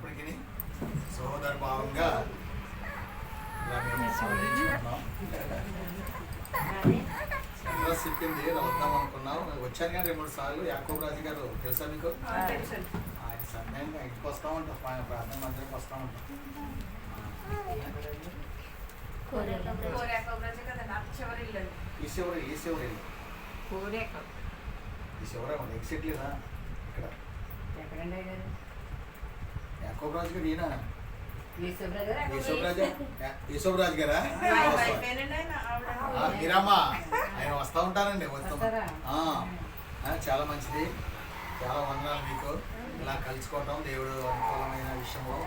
అయినప్పటికీ సహోదర భావంగా ఇలా మేము ఆలోచించుకున్నాం. అడ్రస్ చెప్పింది వద్దాం అనుకున్నాం. వచ్చాను కానీ 2-3 సార్లు. యాకోబ్ రాజు గారు తెలుసా మీకు? ఆయన సమయంగా ఇంటికి వస్తూ ఉంటాం, ప్రార్థన మందిరం వస్తూ ఉంటాం. ఈ చివరి ఎగ్జిట్ లేదా ఇక్కడ యాకోబ్ రాజు గారు ఈయన యశోబరాజు గారా? మీరమ్మా ఆయన వస్తూ ఉంటానండి. చాలా మంచిది. చాలా వందనాలు మీకు ఇలా కలుసుకోవటం. దేవుడు అనుకూలమైన విషయంలో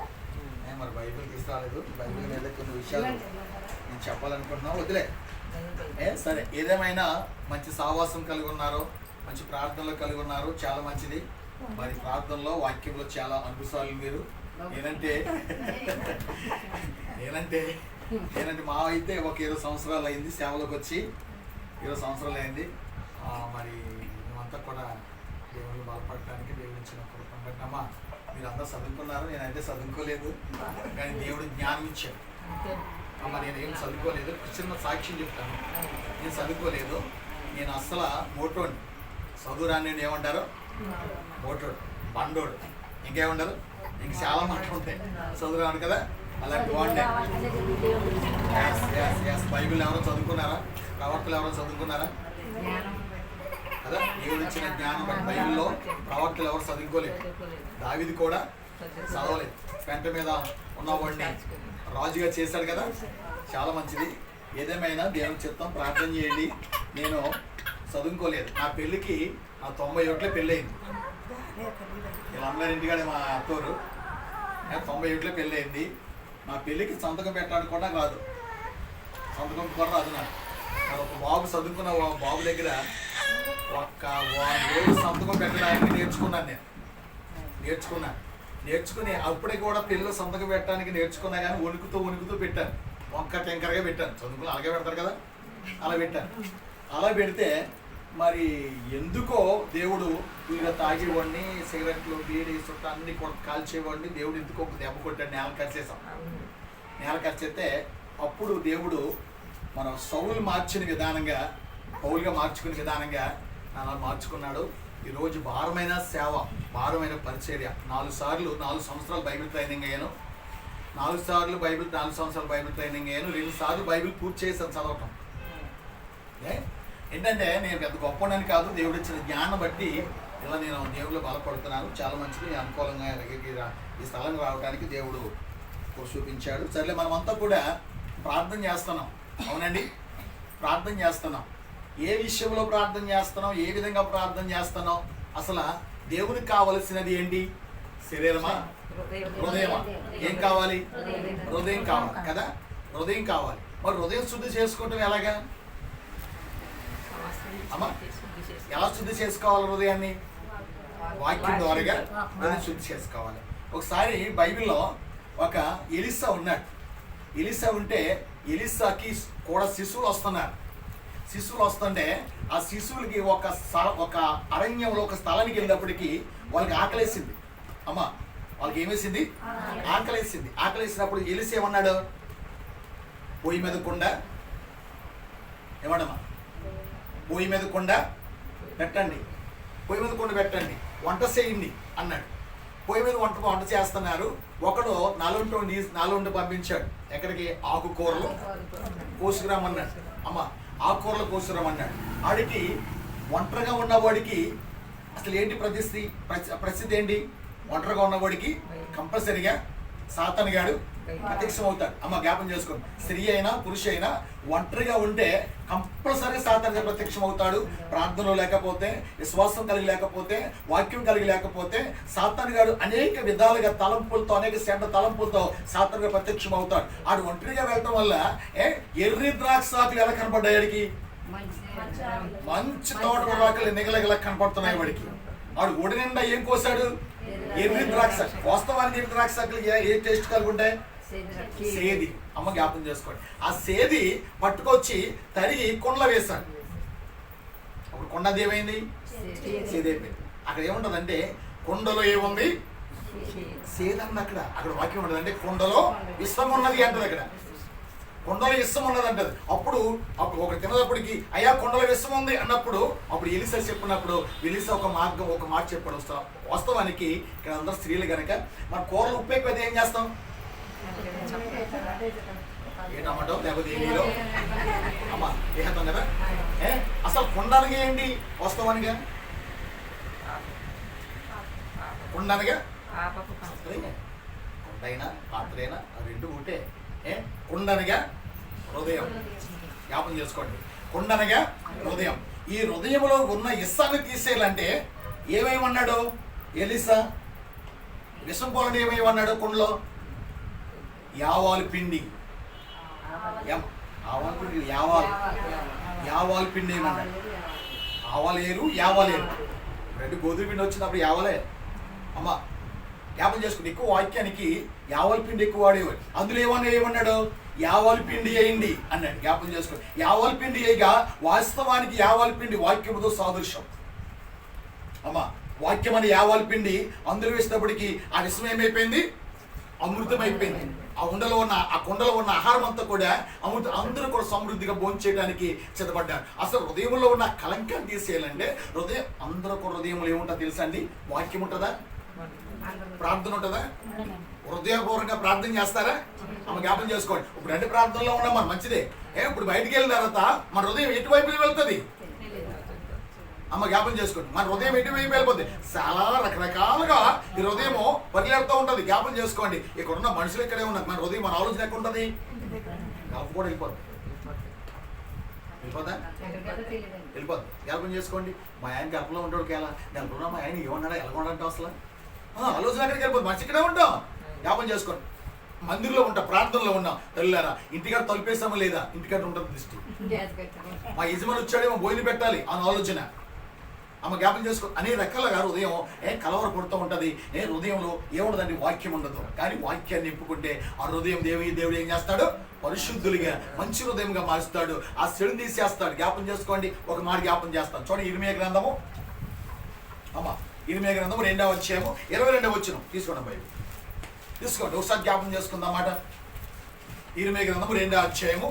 మరి బైబిల్ తీసుకురాలేదు. బైబిల్ మీద కొన్ని విషయాలు నేను చెప్పాలనుకుంటున్నాం. వదిలే సరే. ఏదేమైనా మంచి సహవాసం కలిగి ఉన్నారు, మంచి ప్రార్థనలు కలిగి ఉన్నారు. చాలా మంచిది. మరి ప్రార్థనలో వాక్యంలో చాలా అనుభవాలు మీరు. నేనంటే మా అయితే ఒక 20 సంవత్సరాలు అయింది సేవలోకి వచ్చి. 20 సంవత్సరాలు అయింది. మరి మేమంతా కూడా దేవుళ్ళు బలపడటానికి దేవుడు ఇచ్చిన కృపమ్మా. మీరు అందరూ చదువుకున్నారు, నేనైతే చదువుకోలేదు. కానీ దేవుడు జ్ఞానం ఇచ్చాడు. మరి నేనేం చదువుకోలేదు. చిన్న సాక్ష్యం చెప్తాను. నేను చదువుకోలేదు. నేను అస్సలు మోటోని. చదువురాని ఏమంటారు? మోటోడు, బండోడు. ఇంకేమంటారు? ఇంక చాలా మాటలు ఉంటాయి. చదువురాను కదా, అలాంటి వాడినే. బైబిల్ ఎవరో చదువుకున్నారా? ప్రవర్తలు ఎవరో చదువుకున్నారా? కదా, దేవుడు ఇచ్చిన జ్ఞానం బట్టి బైబిల్లో ప్రవర్తలు ఎవరు చదువుకోలేదు. దావీదు కూడా చదవలేదు. పెంట మీద ఉన్నవాడిని రాజుగా చేశాడు కదా. చాలా మంచిది. ఏదేమైనా దేవుని చిత్తం. ప్రార్థన చేయండి. నేను చదువుకోలేదు. నా పెళ్ళికి నా 91 పెళ్ళి అయింది. వీళ్ళందరి ఇంటికాడే మా అత్తోరు. 91 పెళ్ళి అయింది. నా పెళ్ళికి సంతకం పెట్టడానికి కూడా రాదు. సంతకం కూడా రాదు నాకు. ఒక బాబు చదువుకున్న బాబు దగ్గర ఒక్క 1 రోజు సంతకం పెట్టడానికి నేర్చుకున్నాను. నేర్చుకుని అప్పుడే కూడా పెళ్ళిలో సంతకం పెట్టడానికి నేర్చుకున్నా కానీ వణుకుతూ పెట్టాను. ఒక్క టెంకరగా పెట్టాను. చదువుకుని అలాగే పెడతారు కదా, అలా పెట్టాను. అలా పెడితే మరి ఎందుకో దేవుడు వీళ్ళ తాగేవాడిని, సిగరెట్లు, బీడీ, చుట్ట అన్ని కూడా కాల్చేవాడిని దేవుడు ఎందుకో ఒక దెబ్బ కొట్టాడు. నేల ఖర్చేస్తే అప్పుడు దేవుడు మనం సౌలు మార్చిన విధానంగా, పౌలుగా మార్చుకునే విధానంగా అలా మార్చుకున్నాడు. ఈరోజు భారమైన సేవ, భారమైన పరిచర్య. 4 సంవత్సరాలు బైబిల్ ట్రైనింగ్ అయ్యాను. 4 సంవత్సరాలు బైబిల్ ట్రైనింగ్ అయ్యాను. 2 సార్లు బైబిల్ పూర్తి చేశాను చదవటం. ఏంటంటే నేను పెద్ద గొప్పని కాదు. దేవుడు ఇచ్చిన జ్ఞానం బట్టి ఇలా నేను దేవుళ్ళు బలపడుతున్నాను. చాలా మంచిది. అనుకూలంగా ఈ స్థలం రావడానికి దేవుడు చూపించాడు. సరేలే, మనమంతా కూడా ప్రార్థన చేస్తున్నాం. అవునండి, ప్రార్థన చేస్తున్నాం. ఏ విషయంలో ప్రార్థన చేస్తున్నాం, ఏ విధంగా ప్రార్థన చేస్తున్నాం? అసలు దేవునికి కావలసినది ఏంటి? శరీరమా, హృదయమా? ఏం కావాలి? హృదయం కావాలి కదా. హృదయం కావాలి. మరి హృదయం శుద్ధి చేసుకోవటం ఎలాగా అమ్మా? ఎలా శుద్ధి చేసుకోవాలి హృదయాన్ని? వాక్యం ద్వారాగా హృదయం శుద్ధి చేసుకోవాలి. ఒకసారి బైబిల్లో ఒక ఎలీషా ఉన్నాడు. ఎలీషా ఉంటే ఎలీషాకి కూడా శిశువులు వస్తుంటే ఆ శిశువులకి ఒక అరణ్యంలో ఒక స్థలానికి వెళ్ళినప్పటికీ వాళ్ళకి ఆకలేసింది. అమ్మ, వాళ్ళకి ఏమేసింది? ఆకలేసింది. ఆకలేసినప్పుడు ఎలీషా ఏమన్నాడు? పొయ్యి మీద కుండ, ఏమన్నమ్మా? పొయ్యి మీద కుండ పెట్టండి, వంట చేయండి అన్నాడు. పొయ్యి మీద వంట చేస్తున్నారు. ఒకడు నాలుగుండి పంపించాడు. ఎక్కడికి? ఆకుకూరలు కోసుకురామన్నాడు. అమ్మ, ఆకుకూరలు కోసుకురామన్నాడు. ఆడికి ఒంటరిగా ఉన్నవాడికి అసలు ఏంటి ప్రసిద్ధి ఏంటి? ఒంటరిగా ఉన్నవాడికి కంపల్సరిగా సాతాను గాడు ప్రత్యక్షం అవుతాడు. అమ్మ, జ్ఞాపం చేసుకోండి. స్త్రీ అయినా పురుష అయినా ఒంటరిగా ఉంటే కంపల్సరీ సాతాను ప్రత్యక్షం అవుతాడు. ప్రార్థనలో లేకపోతే, విశ్వాసం కలిగి లేకపోతే, వాక్యం కలిగి లేకపోతే సాతాను గాడు అనేక విధాలుగా తలంపులతో, అనేక చెడ్డ తలంపులతో సాతాను ప్రత్యక్షం అవుతాడు. ఆడు ఒంటరిగా వెళ్ళటం వల్ల ఎర్రి ద్రాక్షాకులు ఎలా కనపడ్డాయి? వాడికి మంచి తోటకూరాకులు నిగలగల కనపడుతున్నాయి. వాడికి ఆడు ఒడి నిండా ఏం కోసాడు? ఎర్రి ద్రాక్ష. వాస్తవానికి ఎర్రి ద్రాక్షాకులు ఏ టేస్ట్ కలిగి ఉంటాయి? సేది. అమ్మ, జ్ఞాపం చేసుకోండి. ఆ సేది పట్టుకొచ్చి తరిగి కుండలో వేశాడు. అప్పుడు కుండ ఏమైంది? సేది అయిపోయింది. అక్కడ ఏముంటదంటే కుండలో ఏముంది? సేదన్న అక్కడ వాక్యం ఉండదు. అంటే కుండలో విషం ఉన్నది అంటది. అక్కడ కుండలో విషం ఉన్నది అంటది. అప్పుడు ఒక తినదప్పటికి అయ్యా కుండలో విషం ఉంది అన్నప్పుడు అప్పుడు ఎలీసా చెప్పినప్పుడు ఎలీసా ఒక మాట చెప్పాడు. వాస్తవానికి ఇక్కడ అందరూ స్త్రీలు కనుక మన కూరలు ఉప్పు ఎక్కువ ఏం చేస్తాం? ఏ టమాటో లేకపోతే ఏమీలో అమ్మా ఏస్తాం కదా. అసలు కుండనగా ఏంటి? వాస్తవానిగా కుండనగా కుండైనా పాత్రైనా రెండు ఒకటే. కుండనగా హృదయం. జ్ఞాపం చేసుకోండి. కుండనగా హృదయం. ఈ హృదయంలో ఉన్న ఇస్సాన్ని తీసేయాలంటే ఏమేమన్నాడు ఎలీసా? విషం పోలంటే ఏమేమన్నాడు? కుండలో యావాలు పిండి. యావాలు పిండి ఏమన్నాడు? ఆవాలేరు యావాలేరు రెండు గోధుమ పిండి వచ్చినప్పుడు యావలే అమ్మ. జ్ఞాపం చేసుకుని ఎక్కువ వాక్యానికి యావల పిండి ఎక్కువ వాడేవాడు. అందులో ఏమన్నాడు? యావల పిండి వేయండి అన్నాడు. జ్ఞాపం చేసుకుని యావల పిండి వేయగా వాస్తవానికి యావల పిండి వాక్యముతో సాదృశ్యం అమ్మ. వాక్యం అని యావల పిండి అందులో వేసినప్పటికీ ఆ విషయం ఏమైపోయింది? అమృతం అయిపోయింది. ఆ కుండలో ఉన్న ఆహారం అంతా కూడా అమృతం. అందరూ కూడా సమృద్ధిగా భోంచేయడానికి సిద్ధపడ్డారు. అసలు హృదయంలో ఉన్న కలంకాన్ని తీసేయాలంటే అందరూ కూడా హృదయంలో ఏముంటుందో తెలుసా అండి? వాక్యం ఉంటుందా? ప్రార్థన ఉంటుందా? హృదయపూర్వకంగా ప్రార్థన చేస్తారా? అమ్మ జ్ఞాపం చేసుకోండి. ఇప్పుడు రెండు ప్రార్థనలో ఉన్నాం మనం, మంచిదే. ఇప్పుడు బయటికి వెళ్ళిన తర్వాత మన హృదయం ఎటువైపు వెళ్తుంది? అమ్మ జ్ఞాపం చేసుకోండి. మన హృదయం ఎటువైపు వెళ్ళిపోతుంది? చాలా రకరకాలుగా ఈ హృదయము పరిగెడుతూ ఉంటుంది. జ్ఞాపం చేసుకోండి. ఇక్కడ ఉన్న మనుషులు ఇక్కడే ఉన్నారు. మన హృదయం మన ఆలోచన ఎక్కడ ఉంటుంది? గల్ఫ్ కూడా వెళ్ళిపోద్ది. జ్ఞాపం చేసుకోండి. మా ఆయన గల్ఫ్లో ఉంటాడు. కేలా గల్ఫ్లో మా ఆయన ఏమన్నాడా ఎలాగొండంటే అసలు ఆలోచన ఎక్కడికి వెళ్ళిపోతుంది. మనిషి ఇక్కడే ఉంటాం. జ్ఞాపం చేసుకోండి. మందిరంలో ఉంటాం, ప్రార్థనలో ఉన్నాం. తెల్లారా ఇంటికాడ తలుపేసామా లేదా? ఇంటికాడ ఉంటుంది దృష్టి. మా యజమాని వచ్చాడేమో భోజనం పెట్టాలి అని ఆలోచన. అమ్మ జ్ఞాపం చేసుకో. అనేక రకాలుగా హృదయం కలవర పడుతూ ఉంటుంది. హృదయంలో ఏముండదండి? వాక్యం ఉండదు. కానీ వాక్యాన్ని నింపుకుంటే ఆ హృదయం దేవుడు ఏం చేస్తాడు? పరిశుద్ధులుగా మంచి హృదయంగా మారుస్తాడు. ఆ చెడు తీసేస్తాడు. జ్ఞాపం చేసుకోండి. ఒక మాట జ్ఞాపం చేస్తాను చూడండి. ఇర్మియా గ్రంథము అమ్మ, ఇర్మియా గ్రంథము 2వ అధ్యాయము 22వ వచనం తీసుకోండి. బైబిల్ తీసుకోండి. ఒకసారి జ్ఞాపం చేసుకుందాం మాట. ఇర్మియా గ్రంథము 2వ అధ్యాయము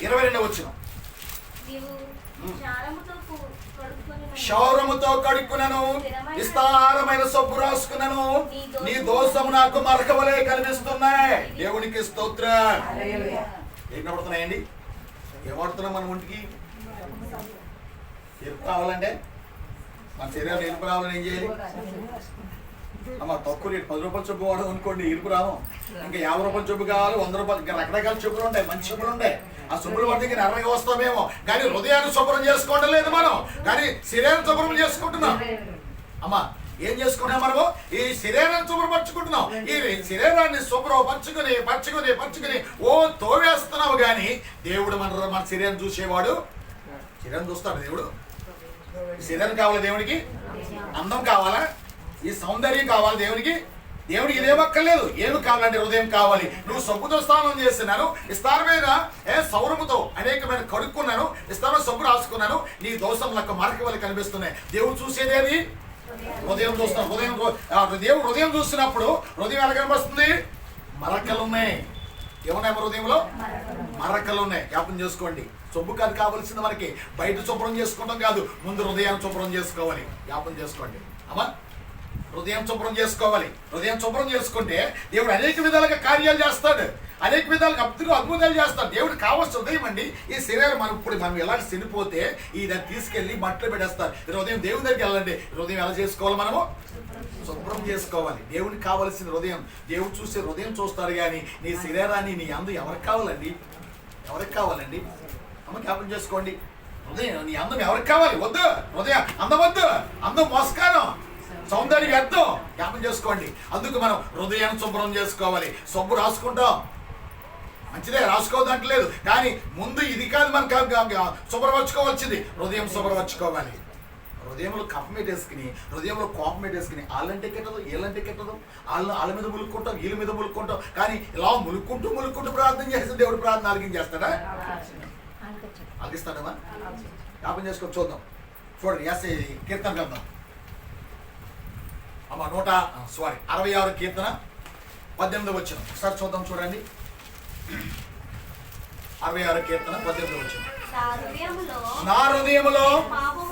22వ వచనం. క్షౌరముతో కడుక్కునను, విస్తారమైన సబ్బు రాసుకున్నాను, నీ దోషము నాకు మరకవలే కనిపిస్తున్నాయి. దేవునికి స్తోత్రం. ఏం కనబడుతున్నాయండి? ఏం వాడుతున్నాం మన ఒంటికి? ఎరుపు రావాలంటే మన శరీరం ఎరుపు రావాలని ఏం చేయాలి? అమ్మ తక్కువ రేటు 10 రూపాయల చొప్పు వాడడం అనుకోండి, ఎరుపు రావం. ఇంకా 50 రూపాయల చొప్పు కావాలి, 100 రూపాయలు, ఇంకా రకరకాల చెప్పులు ఉంటాయి, మంచి చెప్పులు ఉంటాయి. ఆ శుభ్రం పడితే ఎర్రగా వస్తామేమో, కానీ హృదయాన్ని శుభ్రం చేసుకోవడం లేదు మనం, కానీ శరీరం శుభ్రం చేసుకుంటున్నాం. అమ్మా ఏం చేసుకుంటున్నాం మనము? ఈ శరీరాన్ని శుభ్రపరచుకుంటున్నాం. ఈ శరీరాన్ని పరచుకుని ఓ తోవేస్తున్నావు. కానీ దేవుడు మన శరీరం చూసేవాడు. శరీరం చూస్తాడు దేవుడు. శరీరం కావాలి దేవుడికి, అందం కావాలా, ఈ సౌందర్యం కావాలి దేవుడికి ఇదేమక్కర్లేదు. ఏమి కావాలంటే హృదయం కావాలి. నువ్వు సబ్బుతో స్నానం చేస్తున్నాను, విస్తారమైన సౌరముతో అనేకమైన కడుక్కున్నాను, విస్తారమైన సబ్బు రాసుకున్నాను, నీ దోషములకు మరక వల్ల కనిపిస్తున్నాయి. దేవుడు చూసేదేది హృదయం చూస్తాం. దేవుడు హృదయం చూస్తున్నప్పుడు హృదయం ఎలా కనిపిస్తుంది? మరకలు ఉన్నాయి. ఏమున్నాయి హృదయంలో? మరకలు ఉన్నాయి. జ్ఞాపం చేసుకోండి. సొబ్బు కాదు కావాల్సింది మనకి, బయట శుభ్రం చేసుకోవడం కాదు, ముందు హృదయాన్ని శుభ్రం చేసుకోవాలి. జ్ఞాపం చేసుకోండి అమ్మా. హృదయం శుభ్రం చేసుకోవాలి. హృదయం శుభ్రం చేసుకుంటే దేవుడు అనేక విధాలుగా కార్యాలు చేస్తాడు, అనేక విధాలుగా అద్భుతాలు చేస్తాడు. దేవుడు కావాల్సిన హృదయం అండి. ఈ శరీరం మనం ఎలా చనిపోతే దాన్ని తీసుకెళ్ళి మట్లో పెట్టేస్తారు. హృదయం దేవుని దగ్గరికి వెళ్ళండి. హృదయం ఎలా చేసుకోవాలి? మనము శుభ్రం చేసుకోవాలి. దేవుడికి కావాల్సిన హృదయం. దేవుడు చూసే హృదయం చూస్తాడు, కానీ నీ శరీరాన్ని నీ అందం ఎవరికి కావాలండి? అమ్మ జ్ఞాపం చేసుకోండి. హృదయం నీ అందం ఎవరికి కావాలి? వద్దు. హృదయం అందం వద్దు. అందం మోసకారం, సౌందర్యం వ్యర్థం. జ్ఞాపం చేసుకోండి. అందుకు మనం హృదయాన్ని శుభ్రం చేసుకోవాలి. సబ్బు రాసుకుంటాం, మంచిదే, రాసుకోవద్దంటలేదు, కానీ ముందు ఇది కాదు మనకు శుభ్రపరచుకోవచ్చింది. హృదయం శుభ్రపరచుకోవాలి. హృదయంలో కప్పమేటేసుకుని, హృదయంలో కోపమేటేసుకుని వాళ్ళంటే కెట్టదు, వీళ్ళంటే కెట్టదు, వాళ్ళ మీద ములుక్కుంటాం, వీళ్ళ మీద ములుక్కుంటాం. కానీ ఇలా ములుక్కుంటూ ప్రార్థన చేస్తే దేవుడు ప్రార్థన ఆలకించేస్తాడా? ఆలకిస్తాడమ్మా. జ్ఞాపం చేసుకొని చూద్దాం. చూడండి, కీర్తన గ్రంథం అమ్మ 66 కీర్తన 18వ వచనం ఒకసారి చూద్దాం, చూడండి. 66 కీర్తన 18వ వచనం. నా హృదయములో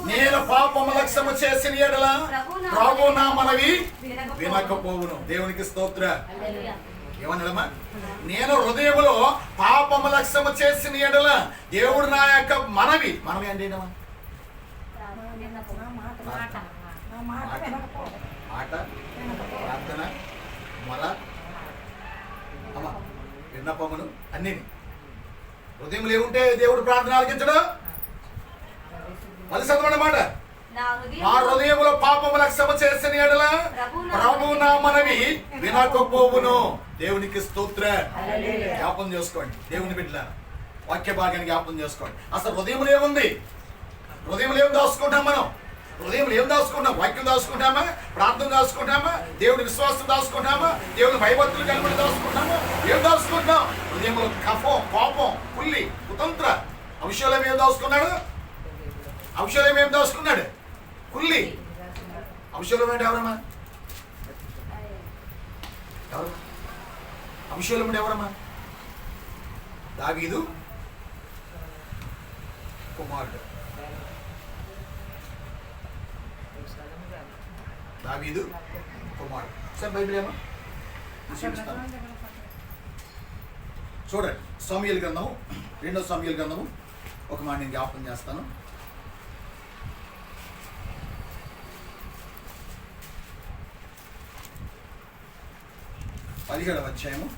నేను పాపము లక్ష్యము చేసిన ఎడల ప్రభు నా మనవి వినకపోవును. దేవునికి స్తోత్ర. ఏమన్నాడమ్మా? నేను హృదయములో పాపము లక్ష్యము చేసిన ఎడల దేవుడు నా యొక్క మనవి అంటే ఏంటమ్మా? మాట, ప్రార్థన, మొర, అమ్మ విన్నపములు అన్నీ. హృదయం ఏముంటే దేవుడు ప్రార్థన ఆలకించడు. మళ్ళీ చదవన్నమాట. నా హృదయములో పాపము లక్ష్యము చేసిన ఎడల ప్రభు నా మనవి వినకపోవును. దేవునికి స్తోత్ర. జ్ఞాపం చేసుకోండి దేవుని బిడ్డలారా, వాక్య భాగాన్ని జ్ఞాపం చేసుకోండి. అసలు హృదయంలో ఏముంది? హృదయంలో ఏం దాచుకుంటాం మనం? హృదయంలో ఏం దాచుకుంటాం? వాక్యం దాచుకుంటామా? ప్రార్థన దాచుకుంటామా? దేవుడి విశ్వాసం దాచుకుంటామా? దేవుని భయభక్తులు కలిపి దాచుకుంటామా? ఏం దాచుకుంటాం? హృదయంలో కఫం, కోపం, కుల్లి, కుతంత్ర. అవిషయాలు ఏం దాచుకున్నాడు? అవిషయాలు ఏం దాచుకున్నాడు? కుల్లి. అవిషయాలు అంటే ఎవరమ్మా? ఎవరు అవిషయాలు అంటే ఎవరమ్మా? దావీదు కుమారుడు. దావీదు కుమారుడు. సార్ బైబిల్ ఏమో చూడండి. సమూయేలు గ్రంథము, 2వ సమూయేలు గ్రంథము ఒక మాట నేను జ్ఞాపకం చేస్తాను. 17వ అధ్యాయము.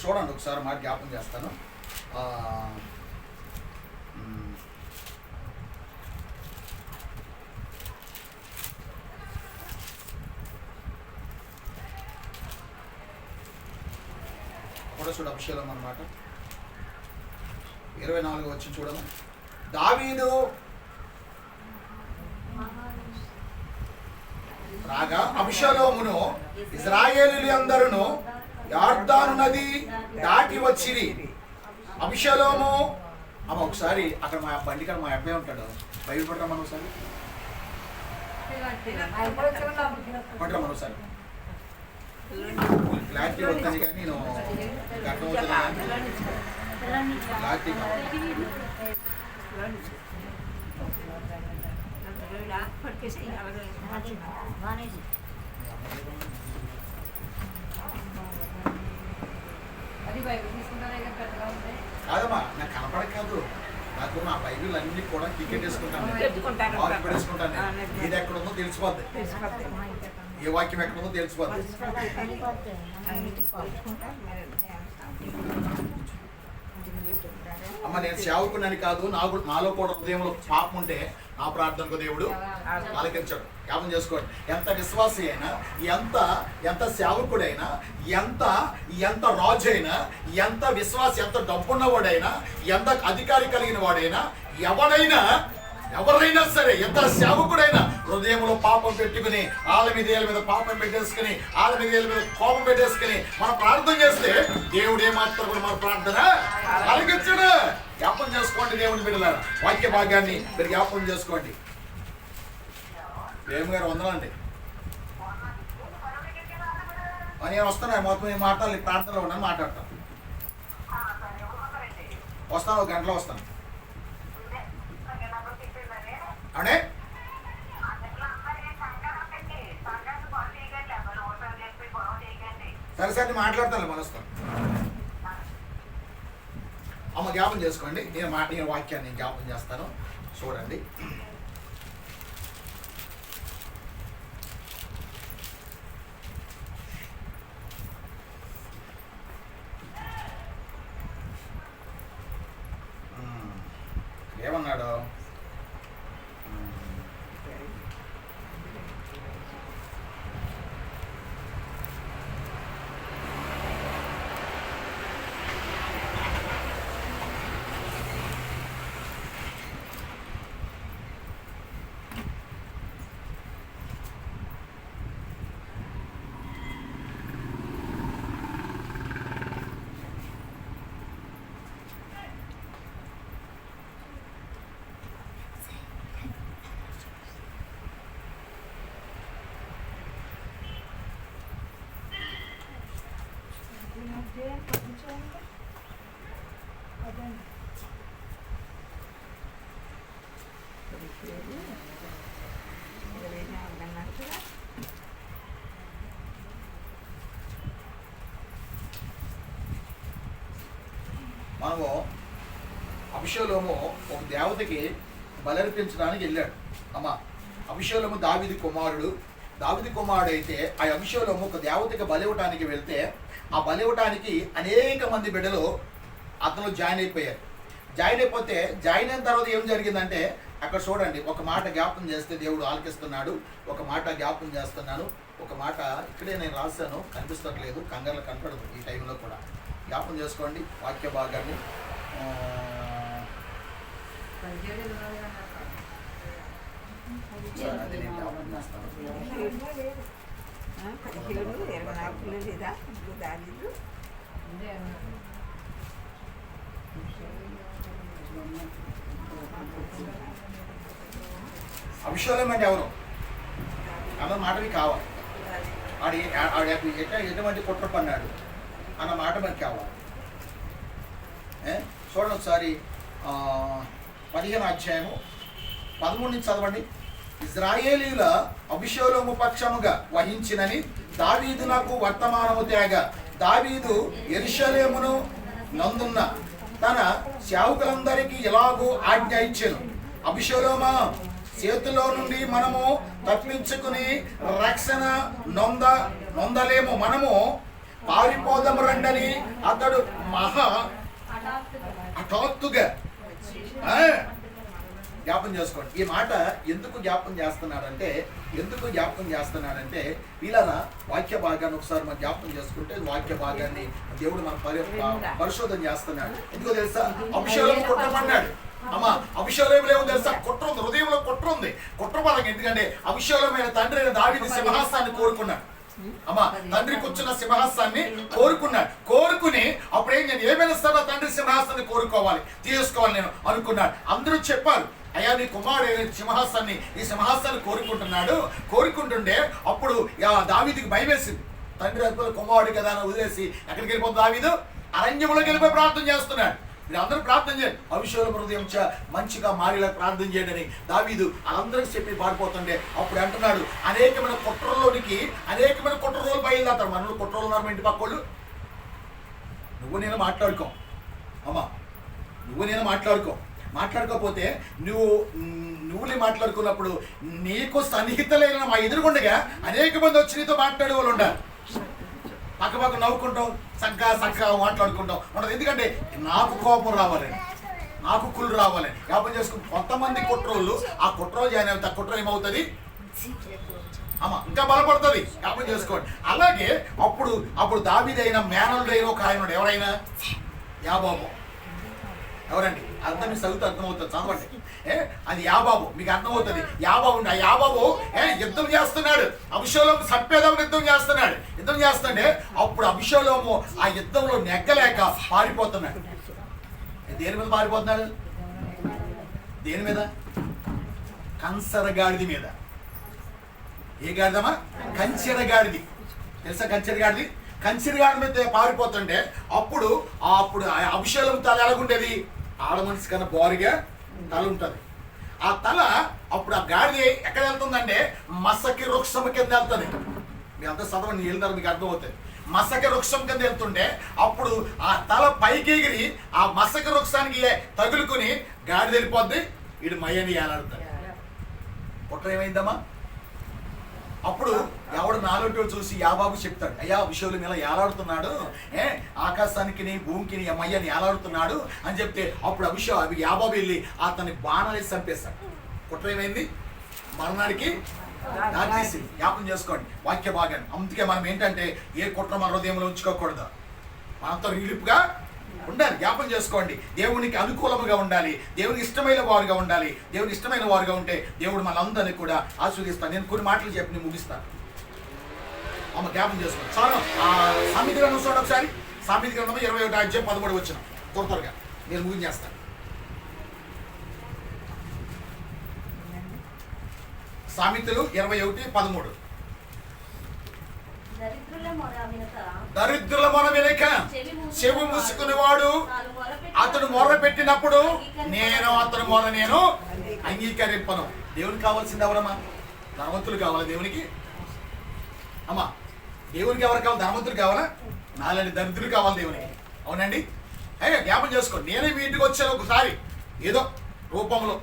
చూడండి ఒకసారి మాట జ్ఞాపకం చేస్తాను. చూడ అభిషేకం అన్నమాట. 24 వచ్చి చూడము. దావీదు రాగా అభిషేకమును ఇశ్రాయేలీయులు అందరూ యార్దాను నది దాటి వచ్చిరి. అభిషేకము అమ్మ ఒకసారి అక్కడ మా బండి కాడ మా అబ్బాయి ఉంటాడు, బయలు పట్టరా మనం ఒకసారి పట్టరా మనం ఒకసారి. క్లారిటీ వస్తుంది కానీ నేను అర్థమవుతుంది క్లారిటీ కాదమ్మా. నాకు కనపడక కాదు, నాకు నా బైబిల్ అన్ని కూడా టికెట్ వేసుకుంటాను, వేసుకుంటాను. ఇది ఎక్కడ ఉందో తెలిసిపోద్ది, ఏ వాక్యం ఎక్కడ ఉందో తెలిసిపోద్ది. అమ్మ నేను సేవకునని కాదు, నాలో కూడా హృదయంలో పాపం ఉంటే నా ప్రార్థనకు దేవుడు ఆలకించాడు. జ్ఞాపం చేసుకోండి. ఎంత విశ్వాసి అయినా, ఎంత సేవకుడైనా, ఎంత రాజు అయినా, ఎంత విశ్వాసి, ఎంత డబ్బున్నవాడైనా, ఎంత అధికారి కలిగిన వాడైనా, ఎవరైనా సరే, ఎంత సేవకుడైనా హృదయంలో పాపం పెట్టుకుని ఆళ్ళ మీద పాపం పెట్టేసుకుని ఆళ్ళ మీద కోపం పెట్టేసుకుని మనం ప్రార్థన చేస్తే దేవుడు ఏమాత్రం కూడా మన ప్రార్థన ఆలకించడు. జ్ఞాపం చేసుకోండి దేవుని బిడ్డలారా, వాక్య భాగాన్ని మీరు జ్ఞాపం చేసుకోండి. ప్రేమ గారు వందనండి. నేను వస్తున్నాను, మొత్తం నేను మాట్లాడాలి, ప్రార్థనలో ఉన్నాను, మాట్లాడతాను. వస్తాను, 1 గంటలో వస్తాను. అంటే సరే మాట్లాడతాను, మనస్తాను. అమ్మ జ్ఞాపం చేసుకోండి. నేను వాక్యాన్ని జ్ఞాపం చేస్తాను, చూడండి. ఏమన్నాడు? మనము అభిషేలోము ఒక దేవతకి బలర్పించడానికి వెళ్ళాడు. అమ్మ అభిషేలోము దావీదు కుమారుడు. దావీదు కుమారుడు అయితే ఆ అభిషేలోము ఒక దేవతకి బలివ్వటానికి వెళ్తే ఆ బలివ్వటానికి అనేక మంది బిడ్డలు అతను జాయిన్ అయిపోయారు. జాయిన్ అయిపోతే జాయిన్ అయిన తర్వాత ఏం జరిగిందంటే అక్కడ చూడండి, ఒక మాట జ్ఞాపకం చేస్తే దేవుడు ఆలకిస్తున్నాడు, ఒక మాట జ్ఞాపకం చేస్తున్నాను, ఒక మాట ఇక్కడే నేను రాశాను, కనిపిస్తట్లేదు, కంగారులో కనపడదు ఈ టైంలో కూడా. జ్ఞాపకం చేసుకోండి వాక్య భాగాన్ని. అది నేను జ్ఞాపకం చేస్తాను. అభిషేకం అంటే ఎవరు అన్న మాటవి కావాలి. ఆడు ఎటువంటి కుట్ర పన్నాడు అన్న మాట మనకి కావాలి. చూడండి ఒకసారి 15వ అధ్యాయము 13 నుంచి చదవండి. ఇజ్రాయేలీల అభిషేకము పక్షముగా వహించినని దావీదు నాకు వర్తమానము తేగా, దావీదు యెరూషలేమును నందున్న తన సేవకులందరికీ ఎలాగూ ఆజ్ఞ ఇచ్చెను, అభిషేకమా చేతిలో నుండి మనము తప్పించుకుని రక్షణ నొందలేము, మనము పారిపోదము రండని అతడు మహా హఠాత్తుగా జ్ఞాపం చేసుకోండి. ఈ మాట ఎందుకు జ్ఞాపం చేస్తున్నాడంటే వీళ్ళ వాక్య భాగాన్ని ఒకసారి మనం జ్ఞాపం చేసుకుంటే వాక్య భాగాన్ని దేవుడు మన పరిశోధన చేస్తున్నాడు. ఎందుకో తెలుసా, అభిషేకం కుట్రమన్నాడు. అమ్మా అభిషేకం ఏమో తెలుసా, కుట్ర ఉంది, హృదయంలో కుట్ర ఉంది. కుట్ర పరంగా ఎందుకంటే అభిషేకమైన తండ్రి అయిన దావీదు సింహాసనాన్ని కోరుకున్నాడు. అమ్మా తండ్రి కూర్చున్న సింహాసనాన్ని కోరుకుని అప్పుడు ఏమైనా సరే తండ్రి సింహాసనాన్ని కోరుకోవాలి, తీసుకోవాలి నేను అనుకున్నాడు. అందరూ చెప్పారు, అయ్యా నీ కుమారుడు సింహాసనాన్ని ఈ సింహాసనాన్ని కోరుకుంటుండే అప్పుడు దావీదుకి భయం వేసింది. తండ్రి అద్భుత కుమారుడు కదా అని వదిలేసి ఎక్కడికి వెళ్ళిపోతుంది దావీదు? అరణ్యంలోకి వెళ్ళిపోయి ప్రార్థన చేస్తున్నాడు. మీరు అందరూ ప్రార్థన చేయండి, అభిషేకం హృదయం మంచిగా మారేలా ప్రార్థన చేయండి అని దావీదు అందరికి చెప్పి పాడిపోతుండే అప్పుడు అంటున్నాడు, అనేకమైన కుట్రలోకి బయలుదేరతారు. మనలో కుట్రలు ఉన్నారు, ఇంటి పక్కోళ్ళు. నువ్వు నేను మాట్లాడుకో అమ్మా, మాట్లాడుకోకపోతే నువ్వుని మాట్లాడుకున్నప్పుడు నీకు సన్నిహితులైన మా ఎదురుగుండగా అనేక మంది వచ్చి నీతో మాట్లాడే వాళ్ళు ఉండాలి. పక్క నవ్వుకుంటాం, చక్కగా మాట్లాడుకుంటాం ఉండదు. ఎందుకంటే నాకు కోపం రావాలని, నాకు కుళ్ళు రావాలని జ్ఞాపం చేసుకుంటాం. కొంతమంది కుట్రోళ్ళు ఆ కుట్రోలు జాయిన్ అవుతా, కుట్ర ఏమవుతుంది అమ్మా ఇంకా బలపడుతుంది. జ్ఞాపం చేసుకోండి. అలాగే అప్పుడు దావీదైన మేనలుడైన ఒక ఆయన ఎవరైనా యాబాబు. ఎవరండి? అర్థం మీ చదువుతూ అర్థమవుతుంది, చదవండి. అది యాబాబు, మీకు అర్థమవుతుంది. యాబాబు యుద్ధం చేస్తున్నాడు, అభిషేకం చంపేదాము యుద్ధం చేస్తుండే అప్పుడు అభిషేకము ఆ యుద్ధంలో నెగ్గలేక పారిపోతున్నాడు. దేని మీద పారిపోతున్నాడు? దేని మీద? కంచరగాడిది మీద. ఏ గాడిదమ్మా? కంచెరగాడిది. తెలుసా కంచెరగాడి మీద పారిపోతుంటే అప్పుడు అభిషేకం తల ఎలాగుండేది? ఆడ మనిషి కన్నా బోరిగా తల ఉంటుంది. ఆ తల అప్పుడు ఆ గాడిద ఎక్కడ వెళ్తుందంటే మసకి వృక్షం కింద వెళ్తుంది. మీ అంతా చదవండి, వెళ్తారు, మీకు అర్థమవుతుంది. మసక వృక్షం కింద వెళ్తుంటే అప్పుడు ఆ తల పైకి ఎగిరి ఆ మసక వృక్షానికి తగులుకుని గాడిద వెళ్ళిపోద్ది, వీడు మయ్యని ఏలాడుతాడు. కుట్ర ఏమైందమ్మా? అప్పుడు ఎవడు నాలుగు చూసి యాబాబు చెప్తాడు, అయ్యా అభిషేకులు ఇలా ఏలాడుతున్నాడు, ఆకాశానికి భూమికి అమ్మయ్యని ఏలాడుతున్నాడు అని చెప్తే అప్పుడు యాబాబు వెళ్ళి అతన్ని బాణాలేసి చంపేస్తాడు. కుట్ర ఏమైంది? మరణానికి దాచేసింది. జ్ఞాపకం చేసుకోండి వాక్య భాగాన్ని. అందుకే మనం ఏంటంటే ఏ కుట్ర మన హృదయంలో ఉంచుకోకూడదు, మనతో రిలీఫ్గా ఉండాలి. జ్ఞాపకం చేసుకోండి, దేవునికి అనుకూలముగా ఉండాలి, దేవునికి ఇష్టమైన వారుగా ఉంటే దేవుడు మనందరినీ కూడా ఆస్వాదిస్తాను. నేను కొన్ని మాటలు చెప్పి ముగిస్తాను. అమ్మ జ్ఞాపకం చేసుకోండి. చాలా సామెత గ్రంథం చూడండి ఒకసారి. సామెత గ్రంథం 21వ అధ్యాయం 13 వచ్చిన త్వరగా నేను ముగించేస్తాను. సామెతలు 21:13. దరిద్రుల మొర వినక చెవి మూసుకునేవాడు అతడు మొర్ర పెట్టినప్పుడు అతని మొర నేను అంగీకరింపను. దేవునికి కావాల్సింది ఎవరమ్మా? ధనవంతులు కావాలా దేవునికి? అమ్మా దేవునికి ఎవరు కావాలి? ధనవంతులు కావాలా? నాలాంటి దరిద్రులు కావాలి దేవునికి. అవునండి. అయ్యా జ్ఞాపం చేసుకోండి. నేనే మీ ఇంటికి వచ్చాను ఒకసారి, ఏదో రూపంలో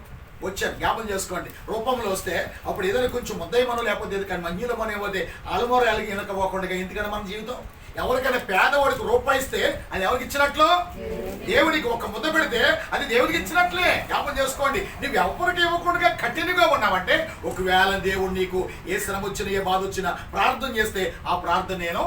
వచ్చాను, జ్ఞాపం చేసుకోండి. రూపంలో వస్తే అప్పుడు ఏదైనా కొంచెం ముద్దయమనో లేకపోతే ఏదో కానీ మంజీలో మనకపోతే అలమోర ఎలగి వెనకపోకుండా ఎందుకన్నా మన జీవితం. ఎవరికైనా పేదవాడికి రూపాయి ఇస్తే అది ఎవరికి ఇచ్చినట్లు? దేవునికి. ఒక ముద్ద పెడితే అది దేవుడికి ఇచ్చినట్లే. జ్ఞాపం చేసుకోండి. నువ్వు ఎవరికి ఇవ్వకుండా కఠినంగా ఉన్నావంటే ఒకవేళ దేవుడు నీకు ఏ శ్రమ వచ్చినా ఏ బాధ వచ్చినా ప్రార్థన చేస్తే ఆ ప్రార్థన నేను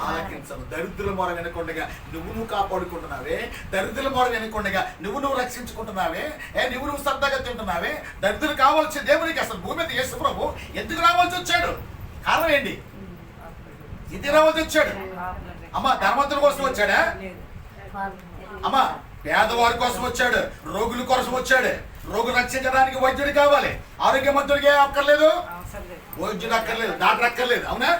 ఆలకించను. దరిద్రుల మొర వినకుండగా నువ్వు కాపాడుకుంటున్నావే, దరిద్రుల మొర వినకుండగా నువ్వు రక్షించుకుంటున్నావే, నువ్వు సరదాగా తింటున్నావే. దరిద్రులు కావాల్సిన దేవునికి అసలు భూమి మీద యేసు ప్రభు ఎందుకు రావాల్సి వచ్చాడు? కారణం ఏంటి? ఇది రావాల్సి వచ్చాడు. అమ్మ ధనవంతుల కోసం వచ్చాడా? అమ్మ పేదవారి కోసం వచ్చాడు, రోగుల కోసం వచ్చాడు. రోగులు రక్షించడానికి వైద్యుడు కావాలి. ఆరోగ్యవంతుడికి అక్కర్లేదు, వైద్యుడు అక్కర్లేదు, డాక్టర్ అక్కర్లేదు. అవునా?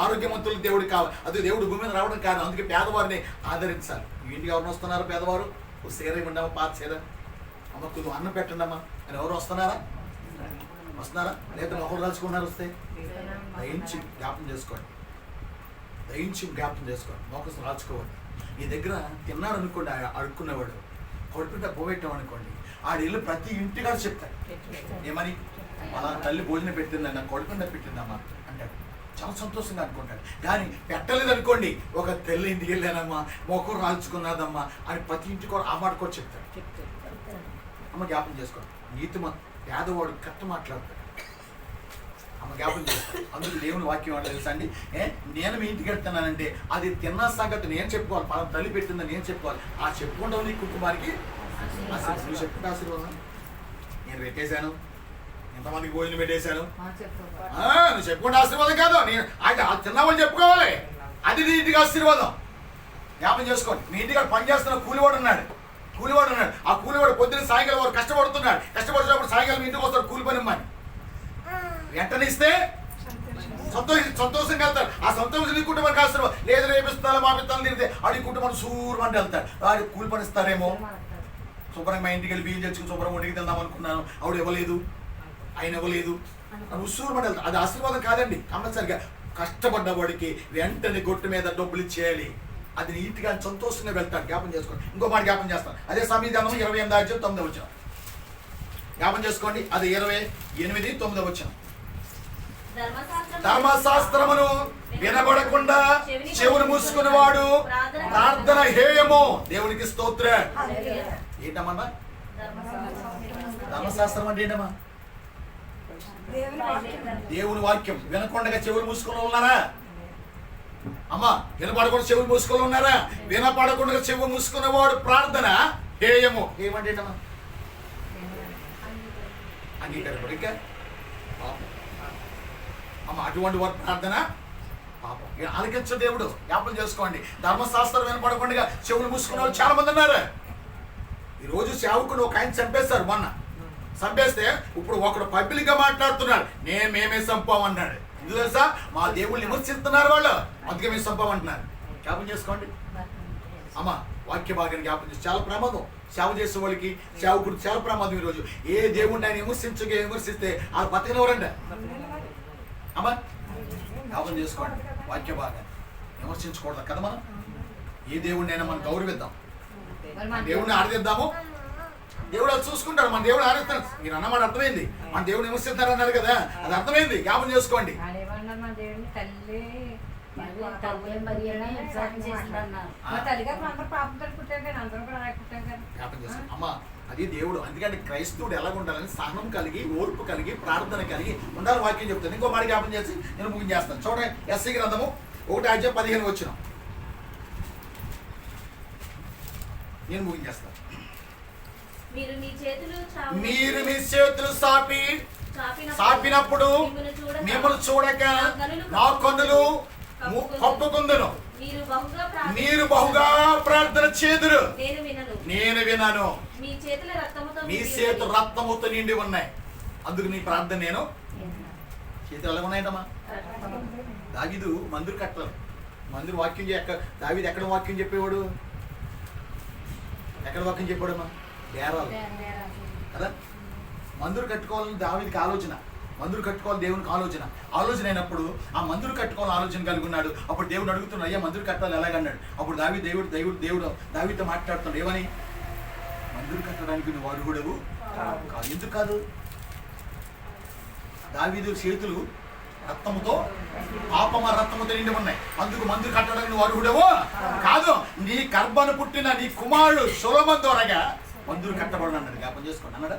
ఆరోగ్యవంతులు దేవుడు కావాలి. అది దేవుడు భూమి మీద రావడం కాదు. అందుకే పేదవారిని ఆదరించాలి. ఇంటికి ఎవరిని వస్తున్నారు పేదవారు? ఓ సీర ఇవ్వండి అమ్మా, పాత సీర అమ్మ, కొద్దిగా అన్నం పెట్టండి అమ్మా అని ఎవరు వస్తున్నారా? లేదా ఒకరు రాల్చుకున్నారు వస్తే దయించి జ్ఞాపం చేసుకోండి. మోకసు రాల్చుకోవాలి. ఈ దగ్గర తిన్నాడు అనుకోండి, అడుక్కునేవాడు కొడుకుంటే పోగొట్టాం అనుకోండి, ఆడిల్లు ప్రతి ఇంటిగా చెప్తాడు ఏమని, అలా తల్లి భోజనం పెట్టిందన్న, కొడుకుంటే పెట్టిందమ్మా అంటాడు. చాలా సంతోషంగా అనుకుంటాడు. కానీ పెట్టలేదు అనుకోండి, ఒక తెల్ల ఇంటికి వెళ్ళానమ్మా, మొక్కరు రాల్చుకున్నదమ్మా అని ప్రతి ఇంటికి కూడా ఆ మాట కూడా చెప్తాడు. అమ్మ జ్ఞాపం చేసుకోండి. నీతిమ పేదవాడు కరెక్ట్ మాట్లాడతాడు. అమ్మ జ్ఞాపం చేసుకోండి. అందుకు దేవుని వాక్యం అంటే తెలుసా అండి, నేను మీ ఇంటికి వెళ్తున్నానంటే అది తిన్న సంగతి నేను చెప్పుకోవాలి, పలానా తల్లి పెట్టిందని నేను చెప్పుకోవాలి. ఆ చెప్పుకుంటావు నీ కుటుంబానికి నువ్వు చెప్పుకుంటే ఆశీర్వాదం. నేను పెట్టేశాను, ఎంతమందికి భోజనం పెట్టేశాను, నువ్వు చెప్పుకుంటే ఆశీర్వాదం కాదు. నేను తిన్నామని చెప్పుకోవాలి, అది నీ ఇంటికి ఆశీర్వాదం. జ్ఞాపం చేసుకోండి. మీ ఇంటికి పని చేస్తున్న కూలివాడు ఉన్నాడు. ఆ కూలివాడు పొద్దున్న సాయంకాలం వారు కష్టపడుతున్నాడు. కష్టపడుతున్నప్పుడు సాయంకాలం ఇంటికి వస్తాడు కూలి పని ఇమ్మని. వెంటనే ఇస్తే సంతోషంగా వెళ్తాడు. ఆ సంతోషం నీ కుటుంబానికి ఆశీర్వాదం. లేదు రేపిస్తాను మా పిస్తాను తిరిగితే ఆడి కుటుంబం సూర్యమంటే వెళ్తాడు. వాడి కూలి పని ఇస్తారేమో. శుభ్రంగా మా ఇంటికి వెళ్ళి బియ్యం తెచ్చుకుని శుభ్రంగా వండికి తిందాం అనుకున్నాను, ఆవిడ ఇవ్వలేదు, ఆయన ఇవ్వలేదు, ఉసూరుమంటే వెళ్తాడు. అది ఆశీర్వాదం కాదండి. కంపల్సరిగా కష్టపడ్డ వాడికి వెంటనే గొట్టు మీద డబ్బులు ఇచ్చేయాలి. అది నీట్గా సంతోషంగా వెళ్తాడు. జ్ఞాపం చేసుకోండి. ఇంకో మాట జ్ఞాపం చేస్తాను. అదే సమీధనం 28:9 వచ్చిన జ్ఞాపం చేసుకోండి. అది 28:9 వచ్చిన. ధర్మశాస్త్రమును వినబడకుండా చెవులు మూసుకునేవాడు ప్రార్థన హేయము. దేవునికి స్తోత్ర. ఏంటమ్మా ధర్మశాస్త్రం అంటే? ఏంటమ్మా? దేవుని వాక్యం వినకుండా చెవులు మూసుకుని ఉన్నారా? అమ్మా వినపడకుండా చెవులు మూసుకొని ఉన్నారా? వినపడకుండా చెవులు మూసుకునేవాడు ప్రార్థన హేయము. ఏమంటేటమ్మా? అంగీకరించబడు. ఇంకా పాపం. అమ్మ అటువంటి వాడు ప్రార్థన పాపం. ఆలకించ దేవుడు. జ్ఞాపం చేసుకోండి. ధర్మశాస్త్రం వినపడకుండా చెవులు మూసుకునే వాళ్ళు చాలా మంది ఉన్నారు. ఈరోజు సేవకుడు ఒక ఆయన చంపేస్తారు. మొన్న చంపేస్తే ఇప్పుడు ఒకడు పబ్లిక్ గా మాట్లాడుతున్నాడు, మేమే చంపామన్నాడు. ఇది తెలుసా? మా దేవుళ్ళు విమర్శిస్తున్నారు వాళ్ళు, అందుకే మేము చంపామంటున్నారు. జ్ఞాపం చేసుకోండి. అమ్మ వాక్య భాగాన్ని జ్ఞాపం చేసి చాలా ప్రమాదం. సేవ చేసే వాళ్ళకి సేవకుడు చాలా ప్రమాదం. ఈరోజు ఏ దేవుడిని ఆయన విమర్శిస్తే ఆ బతకనెవరండి? అమ్మ జ్ఞాపం చేసుకోండి. వాక్య భాగాన్ని విమర్శించకూడదు కదా. మనం ఏ దేవుడిని అయినా మనం గౌరవిద్దాం, దేవుడిని ఆరాధిద్దాము. దేవుడు అది చూసుకుంటాడు. మన దేవుడు ఆరాధిస్తాడు. మీరు అన్నమాట అర్థమైంది. మన దేవుడు విమర్శిస్తారు అన్నారు కదా, అది అర్థమైంది. జ్ఞాపం చేసుకోండి. అమ్మ అది దేవుడు. అందుకని క్రైస్తవుడు ఎలాగ ఉండాలని సహనం కలిగి, ఓర్పు కలిగి, ప్రార్థన కలిగి ఉండాలి. వాక్యం చెప్తాను. ఇంకో మాట జ్ఞాపం చేసి నేను ముగించేస్తాను. చూడండి, ఎస్ఐ గ్రంథము 1:15 వచ్చిన నేను ముగించేస్తాను. మీరు మీ చేతులు సాపినప్పుడు మిమ్మల్ని చూడక నా కన్నులు కప్పుకుందును. మీరు బహుగా ప్రార్థన చేదురు, నేను వినను. మీ చేతులు రక్తముతో నిండి ఉన్నాయి, అందుకు నీ ప్రార్థన నేను. చేతులు ఎలా ఉన్నాయమ్మా? దావీదు మందిరు కట్టాలి. మందిరు వాక్యం దావీదు ఎక్కడ వాక్యం చెప్పేవాడు? ఎక్కడ వాక్యం చెప్పాడమ్మా? బేరాలు కదా. మందిరు కట్టుకోవాలని దావీదుకి ఆలోచన. మందిరం కట్టుకోవాలి దేవునికి ఆలోచన అయినప్పుడు ఆ మందిరం కట్టుకోవాలని ఆలోచన కలిగి ఉన్నాడు. అప్పుడు దేవుడు అడుగుతున్నాడు, అయ్యా మందిరం కట్టాలి ఎలాగన్నాడు. అప్పుడు దేవుడు దావీదుతో మాట్లాడుతున్నాడు, ఏమని? మందిరం కట్టడానికి నువ్వు అర్హుడవు కాదు. ఎందుకు కాదు? దావీదు చేతులు రక్తముతో రక్తముతో నిండి ఉన్నాయి, అందుకు మందిరం కట్టడానికి నువ్వు అర్హుడవు కాదు. నీ గర్భను పుట్టిన నీ కుమారుడు సొలొమోను ద్వారాగా మందిరం కట్టబడి అన్నాడు. జ్ఞాపం చేసుకోండి అన్నాడా?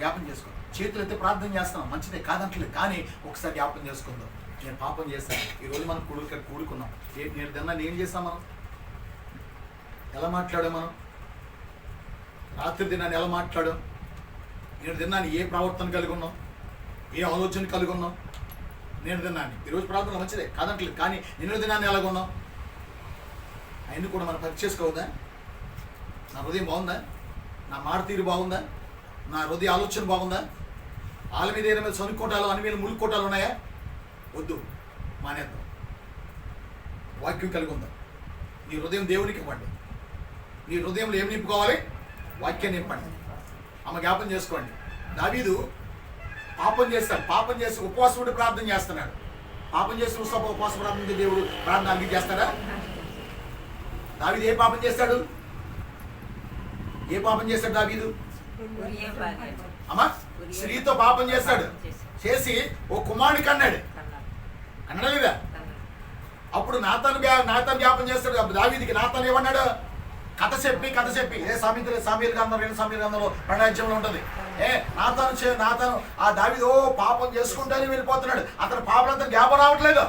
జ్ఞాపం చేసుకోండి. చేతులు అయితే ప్రార్థన చేస్తాం, మంచిదే కాదంటలేదు, కానీ ఒకసారి జ్ఞాపం చేసుకుందాం. నేను పాపం చేస్తాను, ఈరోజు మనం కూడుకున్నాం. నేను తిన్నాను, ఏం చేస్తాం? మనం ఎలా మాట్లాడాం? మనం రాత్రి దినాన్ని ఎలా మాట్లాడాం? నేను తిన్నాను ఏ ప్రవర్తన కలిగి ఉన్నాం, ఏ ఆలోచన కలిగి ఉన్నాం? నేను తిన్నాను ఈరోజు ప్రార్థన మంచిదే కాదంటలేదు, కానీ నిన్న దినాన్ని ఎలాగ ఉన్నాం? అవన్నీ కూడా మనం పరీక్ష చేసుకోవద్దా? నా హృదయం బాగుందా? నా మాట తీరు బాగుందా? నా హృదయ ఆలోచన బాగుందా? వాళ్ళ మీద ఏదైనా సనుక్కోటాలు అని మీద ములుక్కోటాలు ఉన్నాయా? వద్దు, మానేద్దాం. వాక్యం కలిగి ఉందా? నీ హృదయం దేవునికి ఇవ్వండి. నీ హృదయంలో ఏం నింపుకోవాలి? వాక్యాన్ని నింపండి. జ్ఞాపం చేసుకోండి. దావీదు పాపం చేస్తాడు, పాపం చేసి ఉపవాసం ఉండి ప్రార్థన చేస్తున్నాడు. పాపం చేసి ఉపవాస ప్రార్థన దేవుడు ప్రార్థన అంగీకరిస్తాడా? దావీదు ఏ పాపం చేస్తాడు? ఏ పాపం చేస్తాడు దావీదు? అమ్మా, స్త్రీతో పాపం చేస్తాడు. చేసి ఓ కుమారుడికి కన్నాడా లేదా? అప్పుడు నాతాను జ్ఞాపం చేస్తాడు దావీదుకి. నాతాను ఏమన్నాడు? కథ చెప్పి ఏ సామీల గ్రంథం 2 సామీల గ్రంథంలో ప్రణాజ్యంలో ఉంటుంది. నాతాను ఆ దావీదు పాపం చేసుకుంటానే వెళ్ళిపోతున్నాడు. అతను పాపలంతా జ్ఞాపం రావట్లేదు,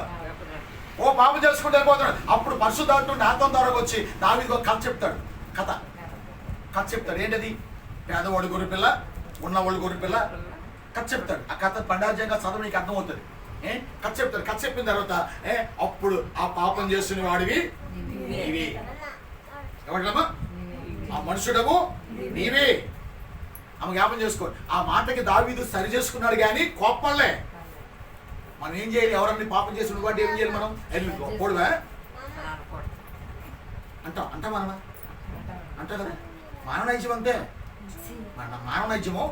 పాపం చేసుకుంటూ వెళ్ళిపోతున్నాడు. అప్పుడు పరిశుద్ధాత్ముడు నాతాను ద్వారా వచ్చి దావీదు ఒక కథ చెప్తాడు. ఏంటది? పేదవాడు గొర్రెపిల్ల, ఉన్నవాళ్ళు గొర్రెపిల్ల కథ చెప్తాడు. ఆ కథ పండాజ్యంగా చదువు నీకు అర్థమవుతుంది. కథ చెప్తాడు. కథ చెప్పిన తర్వాత అప్పుడు ఆ పాపం చేస్తున్న వాడివి నీవే. ఎవడమ్మా? ఆ మనుషుడము నీవే. జ్ఞాపం చేసుకో. ఆ మాటకి దావీదు సరి చేసుకున్నాడు, కానీ కోప్పలే. మనం ఏం చేయాలి? ఎవరన్నా పాపం చేసిన వాటి ఏం చేయాలి? మనం గొప్పోడువా అంటా మనమా అంటా కదా. మానవనైజ్యం అంతే. మానవనైజ్యము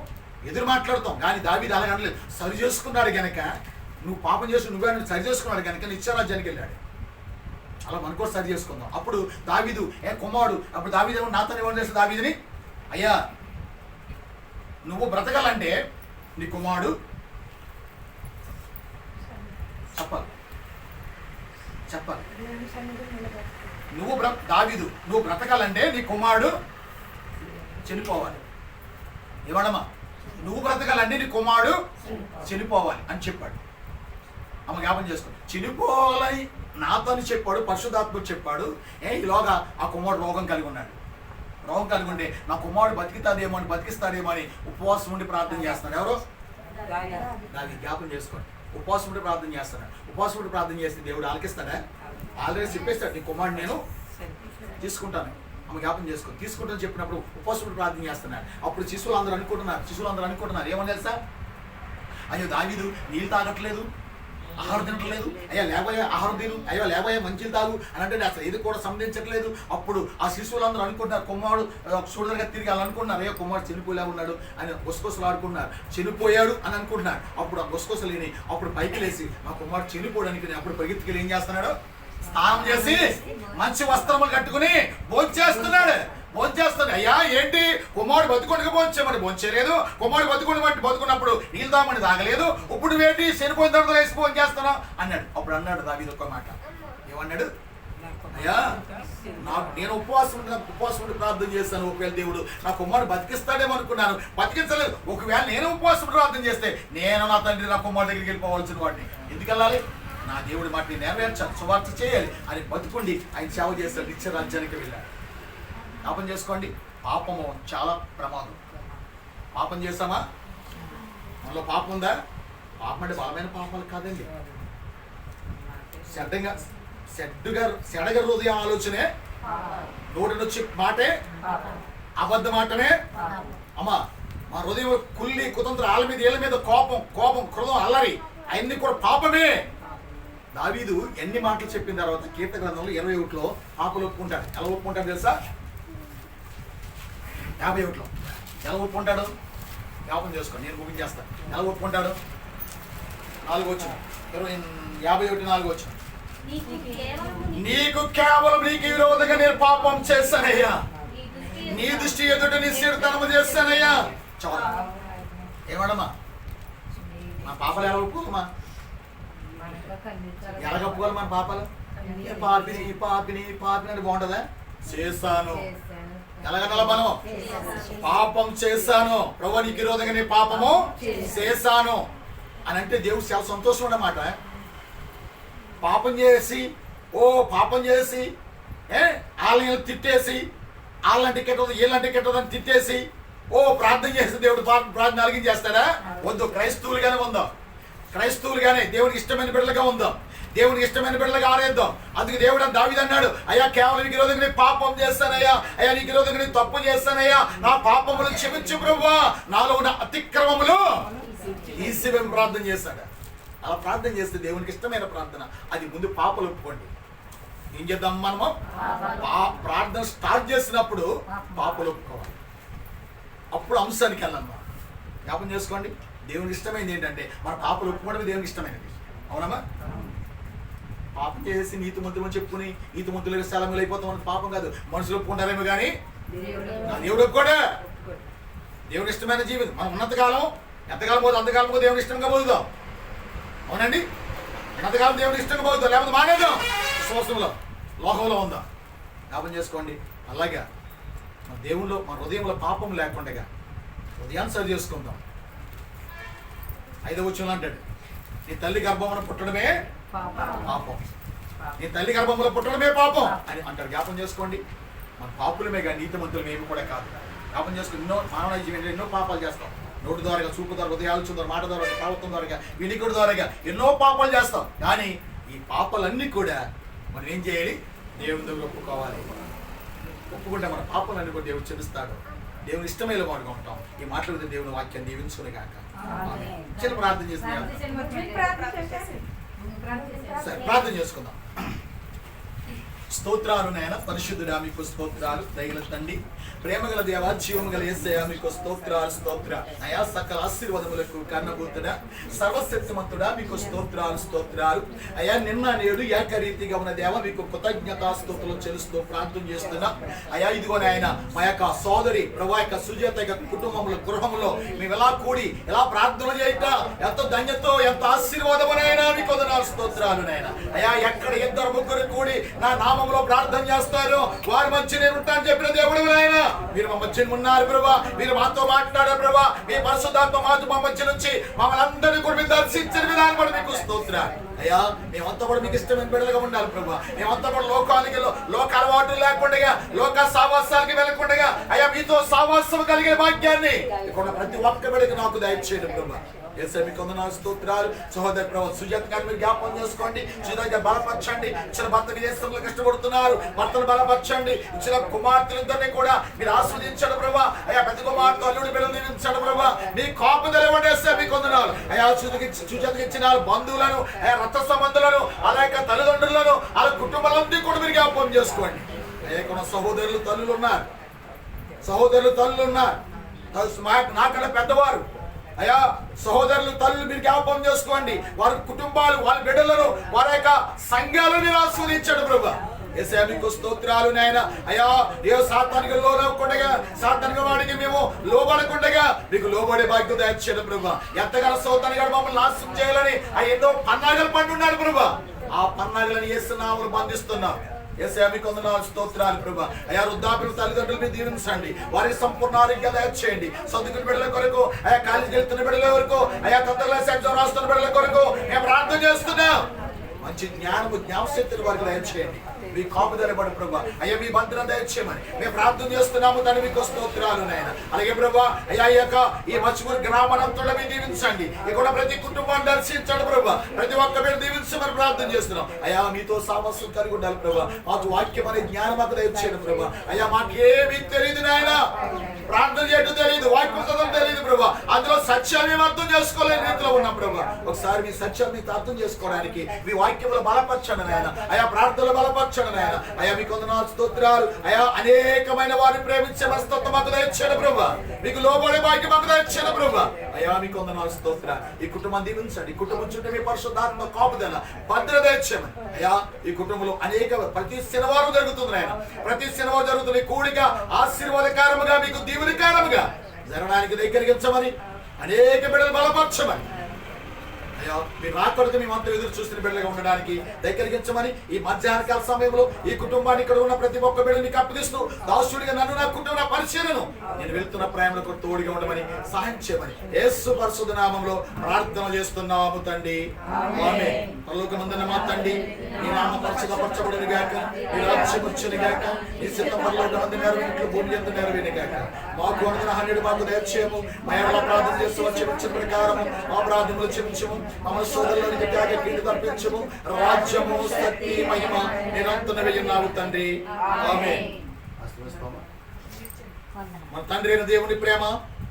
ఎదురు మాట్లాడతాం, కానీ దావీదు అలాగ అనలేదు. సరి చేసుకున్నాడు గనక, నువ్వు పాపం చేసి నువ్వే సరి చేసుకున్నాడు కనుక నిత్యరాజ్యానికి వెళ్ళాడు. అలా మనకు కూడా సరి చేసుకుందాం. అప్పుడు దావీదు కుమారుడు. అప్పుడు దావీదు నాతోనే ఏమని చేస్తాడు దావీదుని? అయ్యా, నువ్వు బ్రతకాలంటే నీ కుమారుడు చెప్పాలి. దావీదు, నువ్వు బ్రతకాలంటే నీ కుమారుడు చనిపోవాలి. ఏమడమ్మా? నువ్వు బ్రతకాలంటే నీ కుమారుడు చనిపోవాలి అని చెప్పాడు. జ్ఞాపం చేసుకో. చనిపోవాలని నాతోని చెప్పాడు, పరిశుద్ధాత్ముడు చెప్పాడు. ఈలోగా ఆ కుమారుడు రోగం కలిగి ఉన్నాడు. రోగం కలిగి ఉంటే నా కుమారుడు బతికిస్తాడేమో అని ఉపవాసం ఉండి ప్రార్థన చేస్తున్నాడు. ఎవరు? దాన్ని జ్ఞాపం చేసుకోండి. ఉపవాసం ఉండి ప్రార్థన చేస్తున్నాడు. ఉపవాసం ఉండి ప్రార్థన చేస్తే దేవుడు ఆలకిస్తాడా? ఆల్రెడీ చెప్పేస్తాడు, నీ కుమారుడు నేను తీసుకుంటాను. జ్ఞాపం చేసుకో. తీసుకుంటాను చెప్పినప్పుడు ఉపవాసం ఉండి ప్రార్థన చేస్తున్నాడు. అప్పుడు శిశువులు అందరూ అనుకుంటున్నారు ఏమని తెలుసా? అయ్యో దావీదు నీళ్ళు తాగట్లేదు, ఆహారం తినట్లేదు, అయ్యా లేబోయే ఆహారం తిను, అయ్యో లేబోయే మంచిలు తాగు అని అంటే అసలు ఇది కూడా సంబంధించట్లేదు. అప్పుడు ఆ శిశువులందరూ అనుకుంటున్నారు కుమారుడు చూడగా తిరిగి అలా అనుకుంటున్నారు, అయ్యో కుమారుడు చనిపోలే ఉన్నాడు అని గుసగుసలు ఆడుకుంటున్నారు. చనిపోయాడు అని అనుకుంటున్నారు. అప్పుడు ఆ గుసగుసలేని అప్పుడు పైకి లేసి మా కుమారుడు చనిపోవడానికి అప్పుడు పరిగెత్తుకెళ్ళి ఏం చేస్తున్నాడు? స్నానం చేసి మంచి వస్త్రములు కట్టుకుని భోంచేస్తున్నాడు. అయ్యా ఏంటి కుమారుడు బతుకుండగా భోంచేమని భోంచేయలేదు, కుమారుడు బతుకున్నప్పుడు నీళ్ళు తాగమని తాగలేదు, ఇప్పుడు ఏంటి చనిపోయిన తర్వాత వేసి భోజనం చేస్తున్నావు అన్నాడు. అప్పుడు అన్నాడు దావీదు ఒక మాట. ఏమన్నాడు? అయ్యా నేను ఉపవాసం ఉండి ప్రార్థన చేస్తాను. ఒకవేళ దేవుడు నా కుమారుడు బతికిస్తాడేమో అనుకున్నాను, బతికించలేదు. ఒకవేళ నేను ఉపవాసం ప్రార్థన చేస్తే నేను నా తండ్రి నా కుమారుడు దగ్గరికి వెళ్ళిపోవాల్సిన వాడిని. ఎందుకు వెళ్ళాలి? నా దేవుడి మాటని నెరవేర్చాలి, సువార్త చేయాలి అని బతుకుండి ఆయన సేవ చేస్తాడు. నిత్య రాజ్యానికి వెళ్ళాడు. పాపం చేసుకోండి. పాపము చాలా ప్రమాదం. పాపం చేస్తామా? మనలో పాపం ఉందా? పాపం అంటే బలమైన పాపాలు కాదండి. సెడగ హృదయ ఆలోచనే, నోటినొచ్చి మాటే, అబద్ధ మాటనే. అమ్మా, మా హృదయం కుల్లి కుతంత్ర ఆళ్ళ మీద ఏళ్ళ మీద కోపం క్రోధం అల్లరి అవన్నీ కూడా పాపమే. దావీదు ఎన్ని మాటలు చెప్పిన తర్వాత కీర్తన గ్రంథంలో 21లో పాపలు ఒప్పుకుంటాడు. ఎలా ఒప్పుకుంటాడు తెలుసా? 51లో ఎలా ఒప్పుకుంటాడు? జ్ఞాపకం చేసుకోండి, నేను ముగించేస్తాను. ఎలా ఒప్పుకుంటాడు? 4 వచ్చిన 51:4 వచ్చిన నీకు కేవలం నీకు విరోధంగా నేను పాపం చేశానయ్యా, నీ దృష్టి ఎదుట నీ శీర్తనము చేస్తానయ్యా. చాలా ఏమడమ్మా, మా పాపాలు ఎలా ఒప్పుకోమా? ఎలా కప్పుకోవాలి మన పాపాలు? పాపిని పాపిని పాపిని అంటే బాగుంటుందా? చేశాను. ఎలాగనాల మనం పాపం చేశాను, ప్రభువా నీకు విరోధంగా నీ పాపము చేశాను అని అంటే దేవుడు చాలా సంతోషం అన్నమాట. పాపం చేసి పాపం చేసి వాళ్ళని తిట్టేసి వాళ్ళంటి కెట్టదు వీళ్ళంటి కెట్టదని తిట్టేసి ప్రార్థన చేసి దేవుడు ప్రార్థన అలిగించేస్తాడా? వద్దు. క్రైస్తవులుగానే ఉందాం, క్రైస్తవులుగానే దేవునికి ఇష్టమైన బిడ్డలుగా ఉందాం, దేవునికి ఇష్టమైన బిడ్డలుగా ఆరేద్దాం. అందుకే దేవుడు దావీదు అన్నాడు, అయ్యా కేవలం నీకు విరోధంగా నీ పాపం చేస్తానయ్యా, అయ్యా నీకు విరోధంగా నీ తప్పు చేస్తానయ్యా, నా పాపములు క్షమించు ప్రభువా, నాలో ఉన్న అతిక్రమములు తీసివేయమని ప్రార్థన చేస్తాడు. అలా ప్రార్థన చేస్తే దేవునికి ఇష్టమైన ప్రార్థన అది. ముందు పాపలు ఒప్పుకోండి. ఏం చేద్దాం మనము? ప్రార్థన స్టార్ట్ చేసినప్పుడు పాపలు ఒప్పుకోవాలి, అప్పుడు అంశానికి వెళ్ళాలి. జ్ఞాపం చేసుకోండి, దేవునికి ఇష్టమైనది ఏంటంటే మన పాపలు ఒప్పుకోవడం దేవునికి ఇష్టమైనది. అవునమ్మా? పాపం చేసి నీతిమంతులు అని చెప్పుకుని నీతిమంతులు స్థలములు అయిపోతాం అని పాపం కాదు. మనుషులు ఒప్పుకుంటారేమో కానీ దేవుడు ఒప్పుకోడే. దేవునికి ఇష్టమైన జీవితం మనం ఉన్నంతకాలం, ఎంతకాలం పోదు అంతకాలం పోతే దేవునికి ఇష్టంగా పోదుదాం. అవునండి, ఎంతకాలం దేవునికి ఇష్టంగా పోదుదాం, లేకపోతే మానేద్దాం. విశ్వాసంలో లోకంలో ఉందా? జ్ఞాపం చేసుకోండి. అలాగే మన దేవుల్లో మన హృదయంలో పాపం లేకుండా హృదయాన్ని సరి చేసుకుందాం. 5వ వచనంలో అంటాడు, నీ తల్లి గర్భమున పుట్టడమే పాపం, నీ తల్లి గర్భంలో పుట్టడమే పాపం అని అంటారు. జ్ఞాపం చేసుకోండి, మన పాపులమే కానీ నీతిమంతులు ఏమి కూడా కాదు. జ్ఞాపం చేసుకుని మానవ జీవితంలో ఎన్నో పాపాలు చేస్తాం. నోటి ద్వారా, చూపు ద్వారా, హృదయ ఆలోచన ద్వారా, మాట ద్వారా, ప్రవర్తన ద్వారా, వినికుడి ద్వారా ఎన్నో పాపాలు చేస్తాం. కానీ ఈ పాపాలన్నీ కూడా మనం ఏం చేయాలి? దేవుని దగ్గర ఒప్పుకోవాలి. ఒప్పుకుంటే మన పాపాలన్నీ కూడా దేవుడు క్షమిస్తాడు. దేవుని ఇష్టమైన వాడుగా ఉంటాం. ఈ మాటలు దేవుని వాక్యం దీవించుకునే కాక చిన్న ప్రార్థన చేస్తున్నాం. సరే, ప్రార్థన చేసుకుందాం. స్తోత్రాలు నాయన, పరిశుద్ధుడా మీకు స్తోత్రాలు. దయగల తండ్రి, ప్రేమగల దేవ, జీవము గల యేసయ్యా మీకు స్తోత్రాలు. స్తోత్ర అయా సకల ఆశీర్వాదములకు కారణభూతుడా, సర్వశక్తిమంతుడా మీకు స్తోత్రాలు. స్తోత్రాలు అయా. నిన్న నేడు ఏకరీతిగా ఉన్న దేవ మీకు కృతజ్ఞతాస్తుతులు చెల్లిస్తూ ప్రార్థన చేస్తున్నా అయా. ఇదిగో నాయన మా యొక్క సోదరి ప్రభా యొక్క సుజాత యొక్క కుటుంబంలో గృహంలో మేము ఎలా కూడి ఎలా ప్రార్థన చేయట ఎంతో ధన్యతో ఎంత ఆశీర్వాదమునైనా మీకు వందనాలు. స్తోత్రాలు నాయన అయా. ఎక్కడ 2-3 కూడి నా నామంలో ప్రార్థన చేస్తారు వారి మధ్య నేను ఉంటాను చెప్పిన దేవుడు నాయన, మీరు మా మధ్య ఉన్నారు ప్రభా. మీరు మాతో మాట్లాడారు ప్రభా. మీ పరిశుద్ధాత్మ మా మధ్య నుంచి మమ్మల్ని అందరినీ కూడా మీరు దర్శించిన విధానం కూడా మీకు స్తోత్రాలు అయ్యా. మేమంతా కూడా మీకు ఇష్టమైన బిడ్డలుగా ఉండాలి ప్రభా. మేమంతా కూడా లోక అలవాటు లేకుండా, లోక సావాసాలకి వెళ్ళకుండా అయ్యా మీతో సావాసం కలిగే భాగ్యాన్ని ఇక్కడ ప్రతి ఒక్క బిడ్డకి నాకు దయచేయండి ప్రభా. మీకు వందనాలు. స్తోత్రాలు. సహోదరి ప్రభు సుజాత గారిని మీరు జ్ఞాపకం చేసుకోండి. సుజాత బలపరచండి. ఇచ్చిన భర్త విదేశంలో కష్టపడుతున్నారు, భర్తను బలపరచండి. ఇచ్చిన కుమార్తెలిద్దరినీ కూడా మీరు ఆస్వాదించండి ప్రభా. అయ్యా పెద్ద కుమార్తె అల్లుడి బిడ్డలు దీవించండి ప్రభా. మీ కాపుదల ఇవ్వండి. మీకు వందనాలు అయ్యా. సుజాతకి ఇచ్చిన బంధువులను, రక్త సంబంధులను, అలాగే తల్లిదండ్రులను, వాళ్ళ కుటుంబాలన్నీ కూడా మీరు జ్ఞాపకం చేసుకోండి. అయ్యా కొన్ని సహోదరులు తల్లులు ఉన్నారు, నాకన్నా పెద్దవారు అయ్యా. సహోదరులు తల్లులు మీరు జ్ఞాపకం చేసుకోండి. వారి కుటుంబాలు, వాళ్ళ బిడ్డలను, వారి యొక్క సంఘాలను మీరు ఆస్వాదించండి ప్రభా. యేసయ్యా మీకు స్తోత్రాలు నాయన అయ్యా. ఏ సాతానికి లోనవ్వకుండా, సాతానికి వాడికి మేము లోబడకుండా మీకు లోబడే భాగ్యం దయచేయండి ప్రభా. ఎంతగానో సోతానికి మమ్మల్ని నాశనం చేయాలని ఎన్నో పన్నాగలు పండున్నాడు ప్రభా. ఆ పన్నాగలను యేసునామములో బంధిస్తున్నాం. యేసయ్యా మీకు వందనాలు. స్తోత్రాలు ప్రభా. అయ్యా వృద్ధాప్యుల తల్లిదండ్రులు మీరు దీవించండి. వారికి సంపూర్ణ ఆరోగ్యం దయచేయండి. చదువుకున్న బిడ్డల కొరకు, అయ్యా కాలేజీకి వెళ్తున్న బిడ్డల వరకు, అయ్యా 10వ క్లాస్ ఎగ్జామ్ రాస్తున్న బిడ్డల కొరకు మేము ప్రార్థన చేస్తున్నాం. మంచి జ్ఞాపశక్తిని వారికి దయచేయండి. మీ కాపుదల పడు ప్రభా. అయ్యా మీ భద్రత దయచేయమని మేము ప్రార్థన చేస్తున్నాము. దాన్ని మీకు స్తోత్రాలు నాయన. అలాగే ప్రభా అయ్యా ఈ మచ్చుకూరు గ్రామానంతా మీరు దీవించండి. ఇక్కడ ప్రతి కుటుంబాన్ని దర్శించండి ప్రభా. ప్రతి ఒక్క మీరు దీవించమని ప్రార్థన చేస్తున్నాం. అయ్యా మీతో సామస్యం కలిగి ఉండాలి ప్రభా. మాకు వాక్యం అనే జ్ఞానం మాకు దయచేయండి ప్రభా. అయ్యా మాకేమీ తెలియదు నాయన, ప్రార్థన చేయడం తెలియదు, వాక్యం చదవడం తెలియదు ప్రభా. అందులో సత్యాన్ని మేము అర్థం చేసుకోలేని రీతిలో ఉన్నాం ప్రభా. ఒకసారి మీ సత్యాన్ని అర్థం చేసుకోవడానికి మీ వాక్యంలో బలపరచండి నాయన. అయ్యా ప్రార్థనలో బలపరచండి స్తోత్రాలు నాయన. అయ్యా మీకు వందనాలు, స్తోత్రాలు అయ్యా. అనేకమైన వారిని ప్రేమించే మనస్తత్వం మాకు దయచేయండి ప్రభువా. మీకు లోబడే భాగ్యం మాకు దయచేయండి ప్రభువా. అయ్యా మీకు వందనాలు, స్తోత్రాలు. ఈ కుటుంబం దీవించండి. ఈ కుటుంబం చుట్టూ మీ పరిశుద్ధాత్మ కాపుదల భద్రత దయచేయమని అయ్యా. ఈ కుటుంబంలో అనేక ప్రతి శనివారం జరుగుతుంది నాయన. ప్రతి శనివారం జరుగుతుంది కూడిక ఆశీర్వాదకరముగా మీకు దీవెనకరముగా జరగడానికి దగ్గరిగించమని, అనేక బిడ్డలు బలపరచమని అయ్యా. మీరు రాకూడదు మేమంతా ఎదురు చూస్తున్న బిడ్డలుగా ఉండడానికి దగ్గరిగించమని ఈ మధ్యాహ్న కాల సమయంలో ఈ కుటుంబాన్ని ఇక్కడ ఉన్న ప్రతి ఒక్క బిడ్డని అప్పగిస్తూ దాసుడిగా నన్ను, నా కుటుంబ, నా పరిచర్యను నేను వెళ్తున్న ప్రయాణంలో తోడుగా ఉండమని సహాయం చేయమని యేసు పరిశుద్ధ నామములో ప్రార్థన చేస్తున్నాము తండ్రి. ఆమేన్. పరలోకమందున్న మా తండ్రి, నీ నామ పరిశుద్ధపరచబడును గాక, నీ రాజ్యం వచ్చును గాక, నీ చిత్తం పరలోకమందు నెరవేరినట్లు భూమి యందు నెరవేరును గాక. మాకు వందన 100 మాకు దయచేయము. మా ఎవరి ప్రార్థన చేస్తూ వచ్చిన ప్రకారము మా ప్రార్థనలు క్షమించము. మమ్మల్ని సోదరులోనికి త్యాగ కీడు తప్పించము. రాజ్యము, శక్తి, మహిమ నిరంతరం వెళ్ళినావు తండ్రి. ఆమేన్. మన తండ్రి అయిన దేవుని ప్రేమ,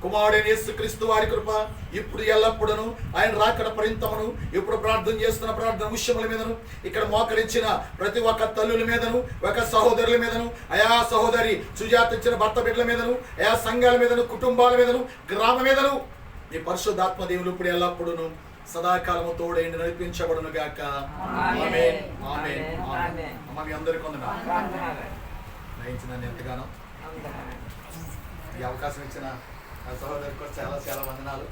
కుమారుడైన యేసుక్రీస్తు వారి కృప ఇప్పుడు ఎల్లప్పుడూ ఆయన రాకడ పర్యంతమును ఇప్పుడు ప్రార్థన చేస్తున్న ప్రార్థన విషయముల మీదను, ఇక్కడ మోకరించిన ప్రతి ఒక్క తల్లుల మీదను, ఒక సహోదరుల మీదను, అయా సహోదరి సుజాత ఇచ్చిన భర్త బిడ్డల మీదను, అయా సంఘాల మీదను, కుటుంబాల మీదను, గ్రామ మీదను ఈ పరిశుద్ధాత్మ దేవులు ఇప్పుడు ఎల్లప్పుడూ సదాకాలము తోడైండి నడిపించబడును గాక. ఆమేన్. ఆమేన్. ఆమేన్. అమ్మ మీ అందరికీ వందనాలు. నయించినాను ఎంతగానో ఈ అవకాశం ఇచ్చిన సహోదరికి చాలా చాలా వందనాలు.